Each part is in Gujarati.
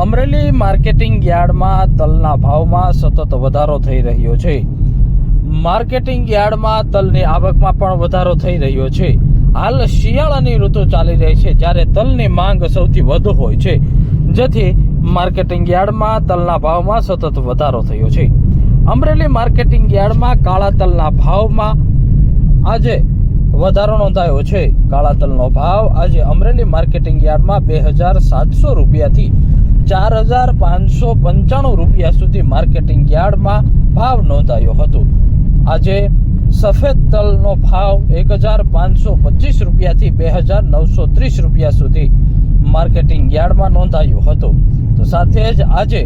અમરેલી માર્કેટિંગ યાર્ડમાં તલના ભાવમાં સતત વધારો થઈ રહ્યો છે. માર્કેટિંગ યાર્ડમાં તલની આવકમાં પણ વધારો થઈ રહ્યો છે. હાલ શિયાળાની ઋતુ ચાલી રહી છે, જ્યારે તલની માંગ સૌથી વધુ હોય છે, જેથી માર્કેટિંગ યાર્ડમાં તલના ભાવમાં સતત વધારો થયો છે. અમરેલી માર્કેટિંગ યાર્ડમાં કાળા તલના ભાવમાં આજે વધારો નોંધાયો છે. કાળા તલનો ભાવ આજે અમરેલી માર્કેટિંગ યાર્ડમાં 2700 રૂપિયાથી 4595 રૂપિયા સુધી માર્કેટિંગ યાર્ડમાં ભાવ નોંધાયો હતો. આજે સફેદ તલનો ભાવ 1525 રૂપિયાથી 2930 રૂપિયા સુધી માર્કેટિંગ યાર્ડમાં નોંધાયો હતો. તો સાથે જ આજે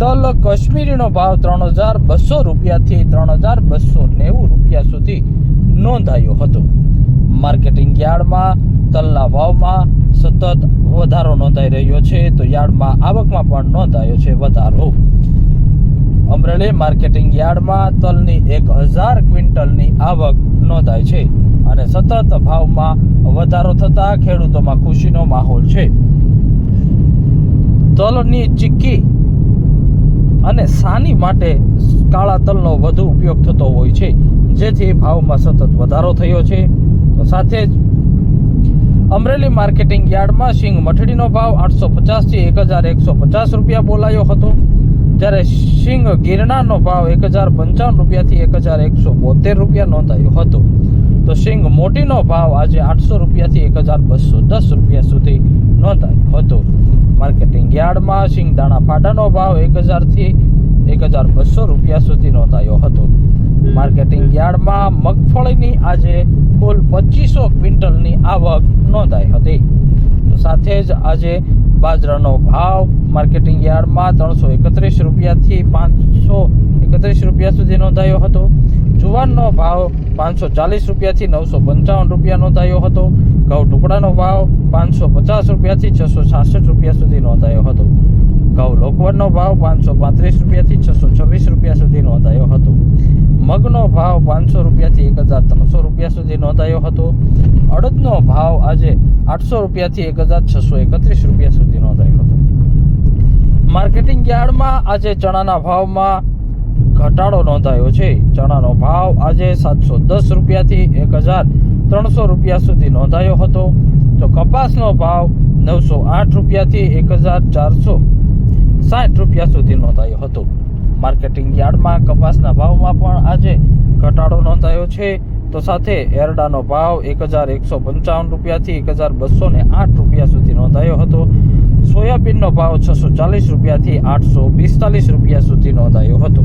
તલ કશ્મીરીનો ભાવ 3200 રૂપિયાથી 3290 રૂપિયા સુધી નોંધાયો હતો. માર્કેટિંગ યાર્ડમાં તલના ભાવમાં સતત વધારો નોંધાઈ રહ્યો છે, તો યાર્ડમાં આવકમાં પણ નોંધાયો છે વધારો. અમરેલી માર્કેટિંગ યાર્ડમાં તલની 1000 ક્વિન્ટલની આવક નોંધાય છે અને સતત ભાવમાં વધારો થતા ખેડૂતોમાં ખુશીનો માહોલ છે. તલની ચીક્કી અને સાની માટે કાળા તલનો વધુ ઉપયોગ થતો હોય છે, જેથી ભાવમાં સતત વધારો થયો છે. તો સાથે જ અમરેલી માર્કેટિંગ યાર્ડમાં સિંગ મઠડીનો ભાવ 850 થી 1150 રૂપિયા બોલાયો હતો, જ્યારે સિંગ ગિરનારનો ભાવ 1055 રૂપિયાથી 1172 રૂપિયા નોંધાયો હતો. તો સિંગ મોટીનો ભાવ આજે 800 રૂપિયાથી 1210 રૂપિયા સુધી નોંધાયો હતો. માર્કેટિંગ યાર્ડમાં સિંગ દાણા ફાડાનો ભાવ 1000 થી 1200 રૂપિયા સુધી નોંધાયો હતો. માર્કેટિંગ યાર્ડમાં મગફળીની આજે કુલ 2500 ક્વિન્ટલની આવક નોંધાઈ હતી. તો સાથે જ આજે બાજરાનો ભાવ માર્કેટિંગ યાર્ડમાં 331 રૂપિયાથી 531 રૂપિયા સુધી નોંધાયો હતો. જુવારનો ભાવ 540 રૂપિયાથી 955 રૂપિયા નોંધાયો હતો. ઘઉં ટુકડાનો ભાવ 550 રૂપિયાથી 666 રૂપિયા સુધી નોંધાયો હતો. ઘઉં લોકવરનો ભાવ 535 રૂપિયાથી 626 રૂપિયા સુધી નોંધાયો હતો. મગનો ભાવ 500 રૂપિયાથી 1300 રૂપિયા સુધી નોંધાયો હતો. અડદનો ભાવ આજે 800 રૂપિયાથી 1631 રૂપિયા સુધી નોંધાયો હતો. માર્કેટિંગ યાર્ડમાં આજે ચણાના ભાવમાં ઘટાડો નોંધાયો છે. ચણાનો ભાવ આજે 710 રૂપિયાથી 1300 રૂપિયા સુધી નોંધાયો હતો. તો કપાસનો ભાવ 908 રૂપિયાથી 1460 રૂપિયા સુધી નોંધાયો હતો. માર્કેટિંગ યાર્ડમાં કપાસના ભાવમાં પણ આજે ઘટાડો નોંધાયો છે. તો સાથે એરડાનો ભાવ 1155 રૂપિયાથી 1208 રૂપિયા સુધી નોંધાયો હતો. સોયાબીનનો ભાવ 640 રૂપિયાથી 845 રૂપિયા સુધી નોંધાયો હતો.